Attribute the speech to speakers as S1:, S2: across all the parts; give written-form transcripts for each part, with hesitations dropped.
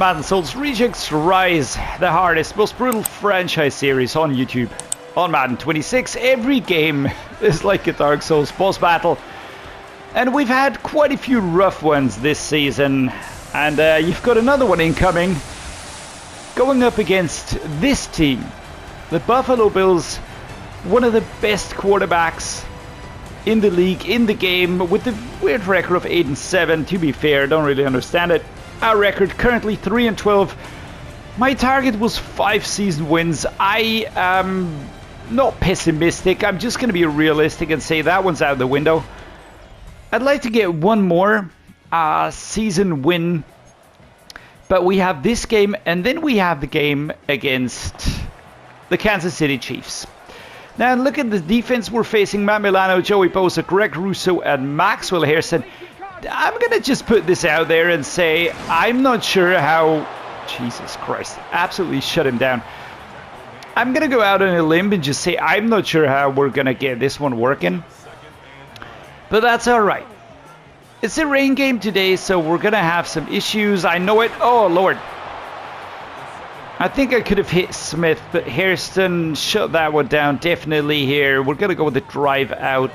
S1: Madden Souls Rejects Rise, the hardest, most brutal franchise series on YouTube. On Madden 26, every game is like a Dark Souls boss battle. And we've had quite a few rough ones this season. And you've got another one incoming. Going up against this team. The Buffalo Bills, one of the best quarterbacks in the league, in the game, with the weird record of 8-7. To be fair, don't really understand it. Our record currently 3-12. My target was 5 season wins. I am not pessimistic. I'm just going to be realistic and say that one's out the window. I'd like to get one more season win. But we have this game, and then we have the game against the Kansas City Chiefs. Now look at the defense we're facing. Matt Milano, Joey Bosa, Greg Russo, and Maxwell Harrison. I'm going to just put this out there and say I'm not sure how... Jesus Christ, absolutely shut him down. I'm going to go out on a limb and just say I'm not sure how we're going to get this one working. But that's alright. It's a rain game today, so we're going to have some issues. I know it. Oh, Lord. I think I could have hit Smith, but Hairston shut that one down definitely here. We're going to go with the drive out.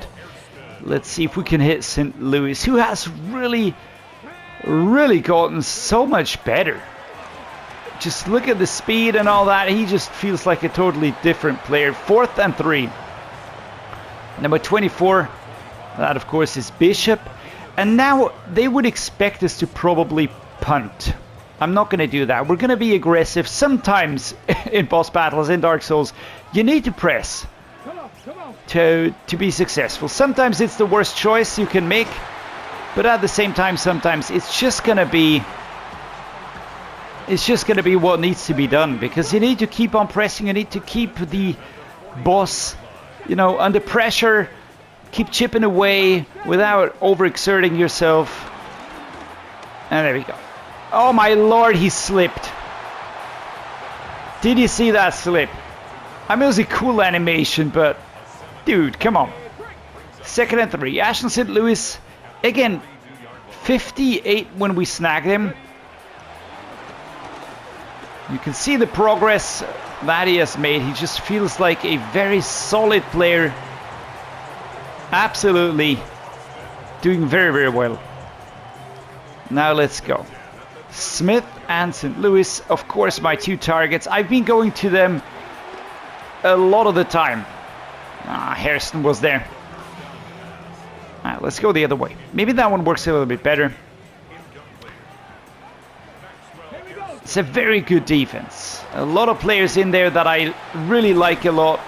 S1: Let's see if we can hit St. Louis, who has really gotten so much better. Just look at the speed and all that. He just feels like a totally different player. 4th and 3. Number 24. That, of course, is Bishop. And now they would expect us to probably punt. I'm not going to do that. We're going to be aggressive. Sometimes in boss battles, in Dark Souls, you need to press to be successful. Sometimes it's the worst choice you can make. But at the same time, sometimes it's just going to be... It's just going to be what needs to be done. Because you need to keep on pressing. You need to keep the boss, under pressure. Keep chipping away without overexerting yourself. And there we go. Oh my lord, he slipped. Did you see that slip? I mean, it was a cool animation, but... Dude, come on. 2nd and 3. Ashton St. Louis. Again, 58 when we snagged him. You can see the progress that he has made. He just feels like a very solid player. Absolutely doing very, very well. Now let's go. Smith and St. Louis, of course, my 2 targets. I've been going to them a lot of the time. Hairston was there. Alright, let's go the other way. Maybe that one works a little bit better. It's a very good defense. A lot of players in there that I really like a lot.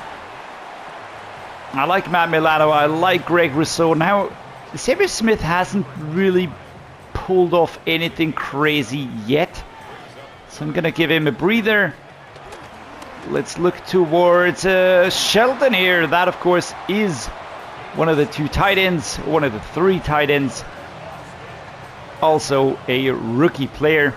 S1: I like Matt Milano. I like Greg Rousseau. Now, Xavier Smith hasn't really pulled off anything crazy yet. So I'm going to give him a breather. Let's look towards Shelton here. That, of course, is one of the 2 tight ends. One of the 3 tight ends. Also a rookie player.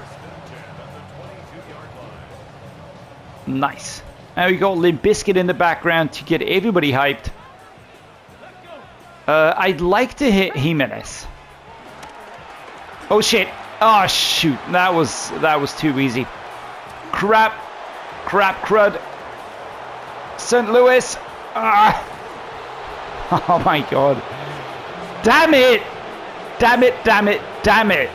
S1: Nice. Now we got Limp Bizkit in the background to get everybody hyped. I'd like to hit Jimenez. Oh shit. Oh shoot. That was too easy. Crap. Crud. St. Louis. Ah. Oh my god. Damn it. Damn it.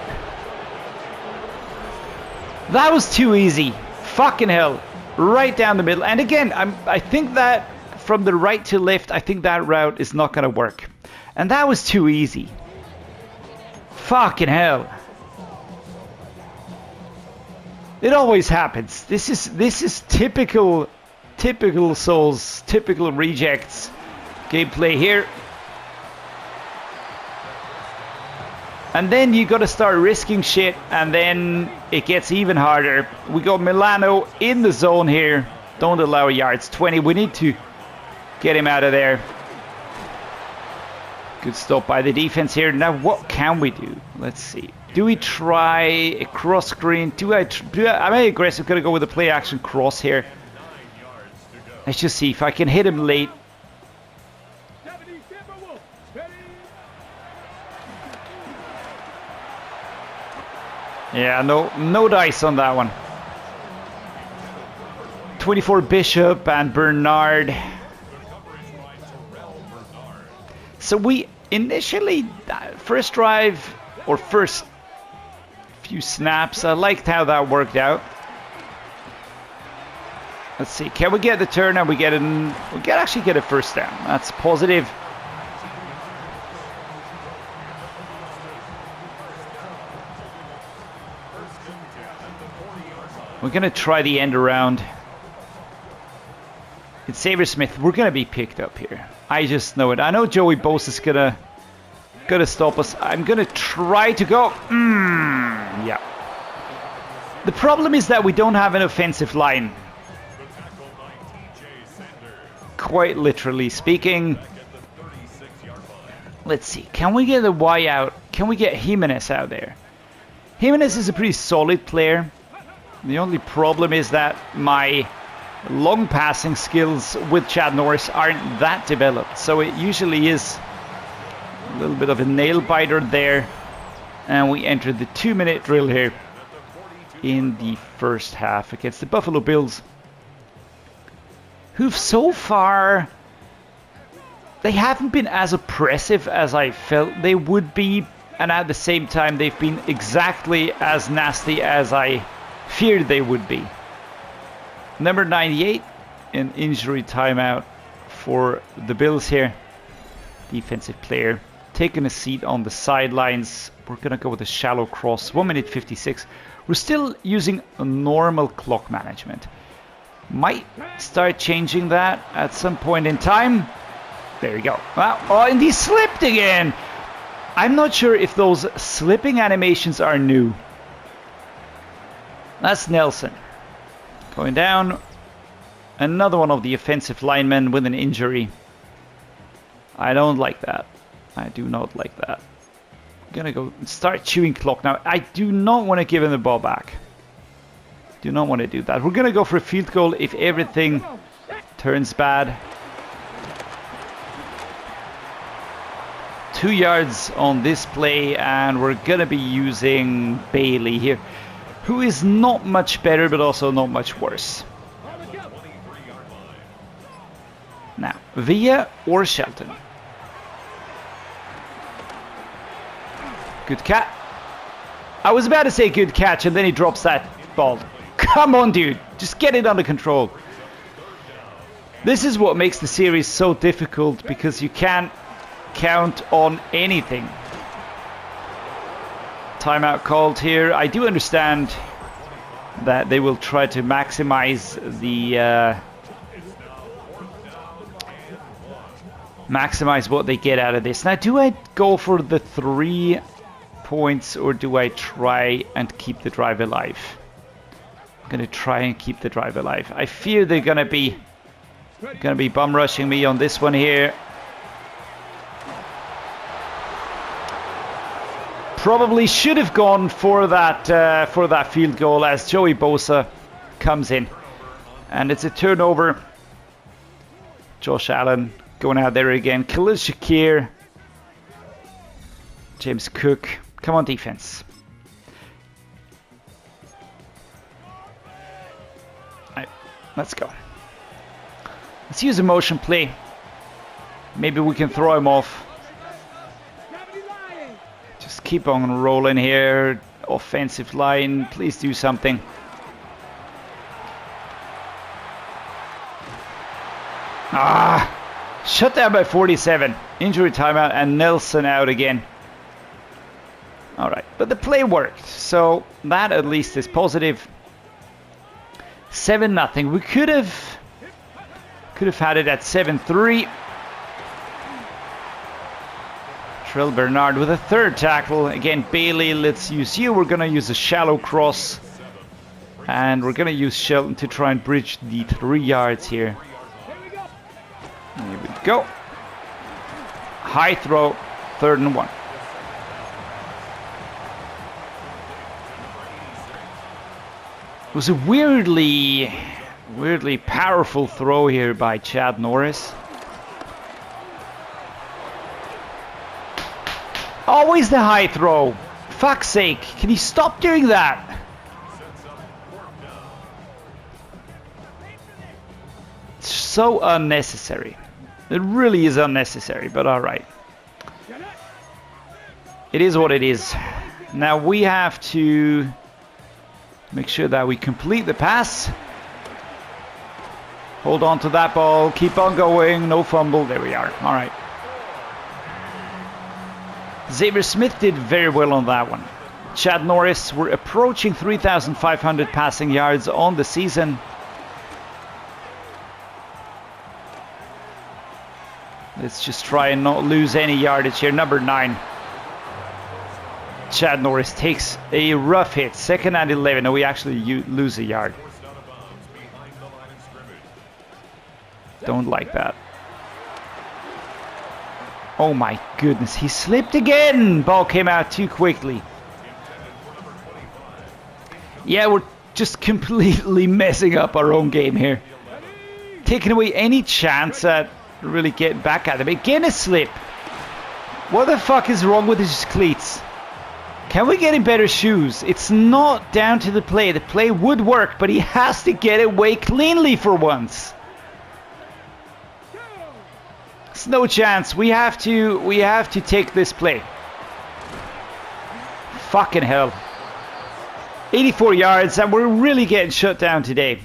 S1: That was too easy. Fucking hell. Right down the middle. And again, I think that from the right to left, I think that route is not going to work. And that was too easy. Fucking hell. It always happens. This is typical Souls, typical Rejects gameplay here. And then you got to start risking shit, and then it gets even harder. We got Milano in the zone here. Don't allow yards. 20. We need to get him out of there. Good stop by the defense here. Now, what can we do? Let's see. Do we try a cross screen? I'm aggressive. Gonna go with a play action cross here. Let's just see if I can hit him late. Yeah, no dice on that one. 24 Bishop and Bernard. So we initially, first drive or first few snaps, I liked how that worked out. Let's see, can we get the turn and we can actually get a first down. That's positive. We're gonna try the end around. It's Xavier Smith. We're gonna be picked up here. I just know it. I know Joey Bosa is gonna stop us. I'm gonna try to go. Yeah. The problem is that we don't have an offensive line. Quite literally speaking. Let's see. Can we get the Y out? Can we get Jimenez out there? Jimenez is a pretty solid player. The only problem is that my long passing skills with Chad Norris aren't that developed. So it usually is a little bit of a nail biter there. And we enter the 2-minute drill here in the first half against the Buffalo Bills, who've so far, they haven't been as oppressive as I felt they would be. And at the same time, they've been exactly as nasty as I feared they would be. Number 98, an injury timeout for the Bills here. Defensive player taking a seat on the sidelines. We're gonna go with a shallow cross. 1 minute 56. We're still using a normal clock management. Might start changing that at some point in time. There we go. Wow. Oh, and he slipped again. I'm not sure if those slipping animations are new. That's Nelson. Going down. Another one of the offensive linemen with an injury. I don't like that. I do not like that. I'm gonna go start chewing clock now. I do not want to give him the ball back. Do not want to do that. We're gonna go for a field goal if everything turns bad. 2 yards on this play, and we're gonna be using Bailey here, who is not much better, but also not much worse. Now, Villa or Shelton? Good catch. I was about to say good catch, and then he drops that ball. Come on, dude. Just get it under control. This is what makes the series so difficult, because you can't count on anything. Timeout called here. I do understand that they will try to maximize the maximize what they get out of this. Now, do I go for the 3 points, or do I try and keep the drive alive? I'm gonna try and keep the drive alive. I fear they're gonna be bum rushing me on this one here. Probably should have gone for that field goal as Joey Bosa comes in, and it's a turnover. Josh Allen going out there again. Khalil Shakir, James Cook. Come on, defense. Right, let's go. Let's use a motion play. Maybe we can throw him off. Just keep on rolling here. Offensive line, please do something. Shut down by 47. Injury timeout and Nelson out again. Alright, but the play worked, so that at least is positive. 7-0. We could have had it at 7-3. Trell Bernard with a third tackle. Again, Bailey, let's use you. We're going to use a shallow cross. And we're going to use Shelton to try and bridge the 3 yards here. Here we go. High throw, 3rd and 1. It was a weirdly powerful throw here by Chad Norris. Always the high throw. Fuck's sake, can you stop doing that? It's so unnecessary. It really is unnecessary, but alright. It is what it is. Now we have to make sure that we complete the pass. Hold on to that ball, keep on going, no fumble, there we are, alright. Xavier Smith did very well on that one. Chad Norris, we're approaching 3,500 passing yards on the season. Let's just try and not lose any yardage here. Number 9. Chad Norris takes a rough hit. 2nd and 11. No, we actually lose a yard. Don't like that. Oh my goodness, he slipped again! Ball came out too quickly. Yeah, we're just completely messing up our own game here. Taking away any chance at really getting back at him. Again a slip. What the fuck is wrong with his cleats? Can we get him better shoes? It's not down to the play. The play would work, but he has to get away cleanly for once. It's no chance. We have to take this play. Fucking hell. 84 yards, and we're really getting shut down today.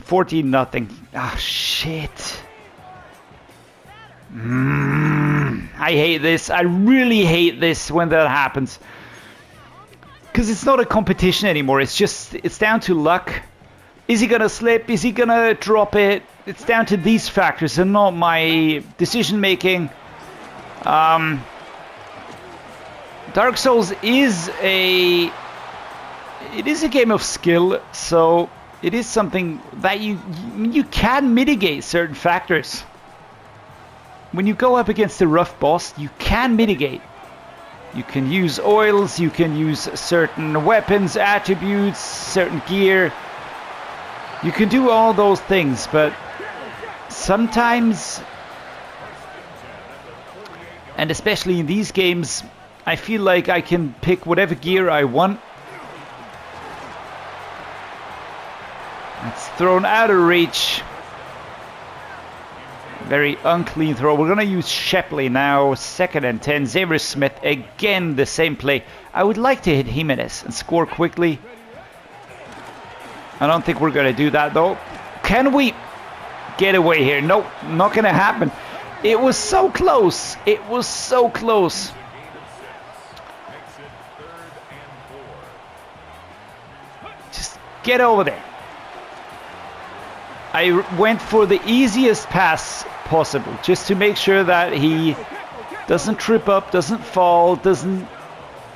S1: 14-0. Ah, shit. I hate this. I really hate this when that happens. Because it's not a competition anymore. It's down to luck. Is he gonna slip? Is he gonna drop it? It's down to these factors and not my decision making. Dark Souls is a game of skill, so it is something that you can mitigate certain factors. When you go up against a rough boss, you can mitigate. You can use oils, you can use certain weapons, attributes, certain gear. You can do all those things, but sometimes, and especially in these games, I feel like I can pick whatever gear I want. It's thrown out of reach. Very unclean throw. We're going to use Shepley now. 2nd and 10. Xavier Smith, again the same play. I would like to hit Jimenez and score quickly. I don't think we're going to do that though. Can we get away here? Nope, not going to happen. It was so close. It was so close. Just get over there. I went for the easiest pass possible, just to make sure that he doesn't trip up, doesn't fall, doesn't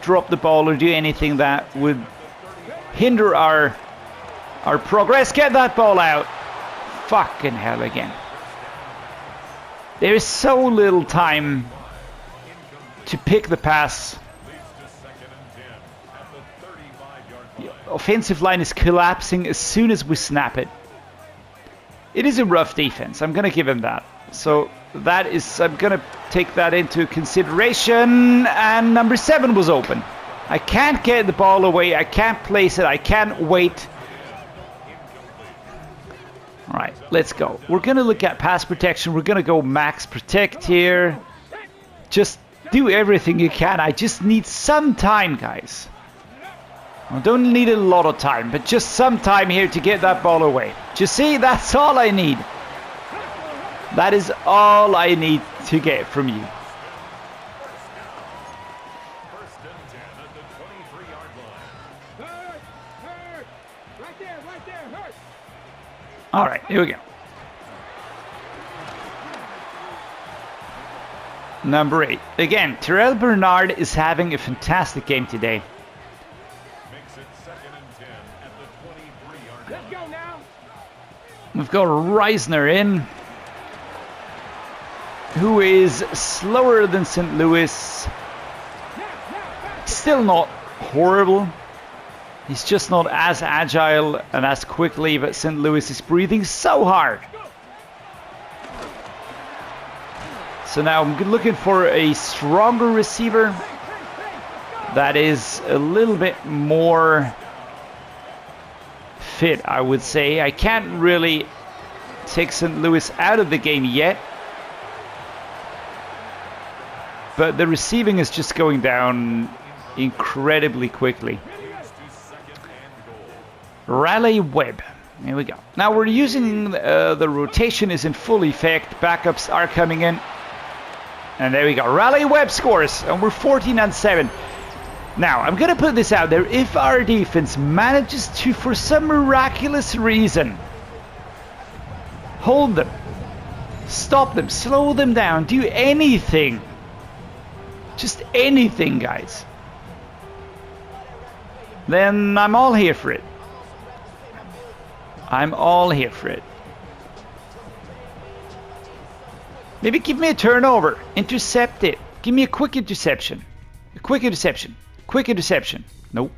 S1: drop the ball or do anything that would hinder our progress. Get that ball out. Fucking hell again. There is so little time to pick the pass. The offensive line is collapsing as soon as we snap it. It is a rough defense. I'm going to give him that. So that is, I'm going to take that into consideration. And number 7 was open. I can't get the ball away. I can't place it. I can't wait. All right, let's go. We're going to look at pass protection. We're going to go max protect here. Just do everything you can. I just need some time, guys. I don't need a lot of time, but just some time here to get that ball away. You see, that's all I need. That is all I need to get from you. All right, here we go. Number 8. Again, Terrell Bernard is having a fantastic game today. We've got Reisner in, who is slower than St. Louis. Still not horrible. He's just not as agile and as quickly, but St. Louis is breathing so hard. So now I'm looking for a stronger receiver. that is a little bit more fit, I would say. I can't really take St. Louis out of the game yet, but the receiving is just going down incredibly quickly. Raleigh Webb. Here we go. Now we're using the rotation is in full effect. Backups are coming in. And there we go. Raleigh Webb scores. And we're 14-7. Now, I'm going to put this out there. If our defense manages to, for some miraculous reason, hold them, stop them, slow them down, do anything. Just anything, guys. Then I'm all here for it. I'm all here for it. Maybe give me a turnover. Intercept it. Give me a quick interception. A quick interception. Quick interception. Nope.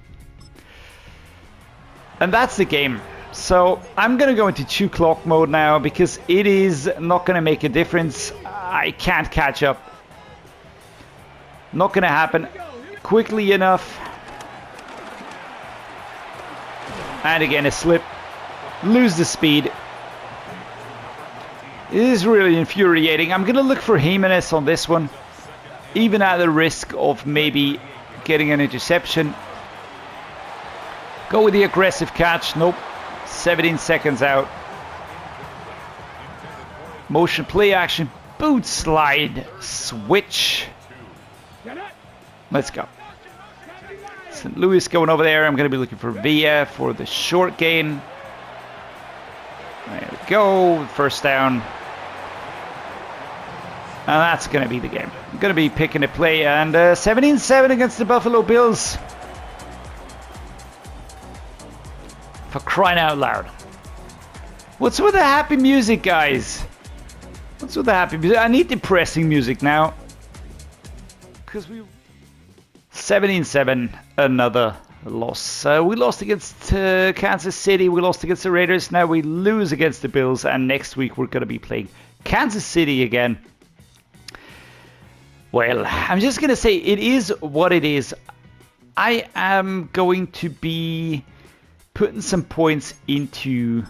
S1: And that's the game. So I'm going to go into 2 clock mode now because it is not going to make a difference. I can't catch up. Not going to happen quickly enough. And again, a slip. Lose the speed. It is really infuriating. I'm going to look for Jimenez on this one. Even at the risk of maybe getting an interception. Go with the aggressive catch. Nope. 17 seconds out. Motion play action. Boot slide. Switch. Let's go. St. Louis going over there. I'm going to be looking for Villa for the short gain. There we go. First down. And that's going to be the game. I'm going to be picking a play. And 17-7 against the Buffalo Bills. For crying out loud. What's with the happy music, guys? What's with the happy music? I need depressing music now. Because we... 17-7, another loss. We lost against Kansas City. We lost against the Raiders. Now we lose against the Bills. And next week we're going to be playing Kansas City again. Well, I'm just going to say it is what it is. I am going to be putting some points into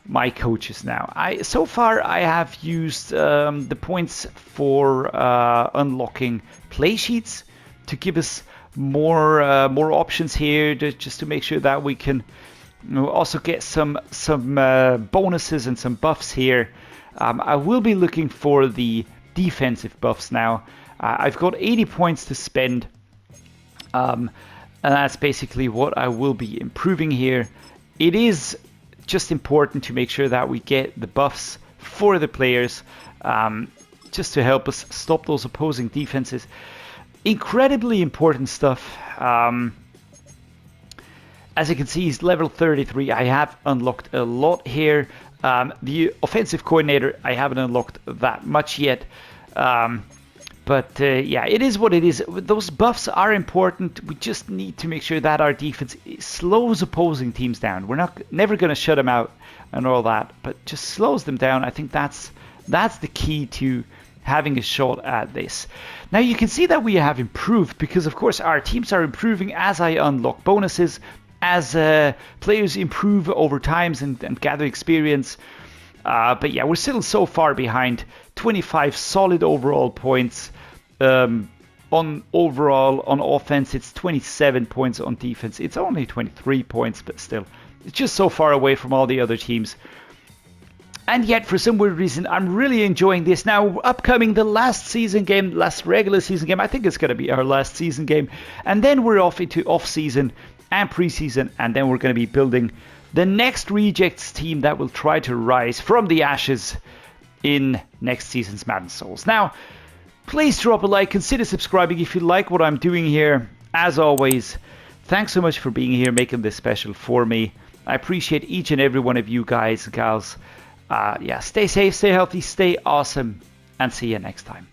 S1: my coaches now. So far I have used the points for unlocking play sheets to give us more options here, just to make sure that we can also get some bonuses and some buffs here. I will be looking for the defensive buffs now. I've got 80 points to spend, and that's basically what I will be improving here. It is just important to make sure that we get the buffs for the players, just to help us stop those opposing defenses. Incredibly important stuff. As you can see, he's level 33. I have unlocked a lot here. The offensive coordinator, I haven't unlocked that much yet. But yeah, it is what it is. Those buffs are important. We just need to make sure that our defense slows opposing teams down. We're never going to shut them out and all that, but just slows them down. I think that's the key to having a shot at this. Now you can see that we have improved because, of course, our teams are improving as I unlock bonuses, as players improve over times and gather experience. But yeah, we're still so far behind. 25 solid overall points. On offense, it's 27 points. On defense, it's only 23 points, but still, it's just so far away from all the other teams. And yet, for some weird reason, I'm really enjoying this. Now, upcoming the last regular season game. I think it's going to be our last season game. And then we're off into off-season and preseason. And then we're going to be building the next Rejects team that will try to rise from the ashes in next season's Madden Souls. Now, please drop a like. Consider subscribing if you like what I'm doing here. As always, thanks so much for being here, making this special for me. I appreciate each and every one of you guys and gals. Yeah, stay safe, stay healthy, stay awesome, and see you next time.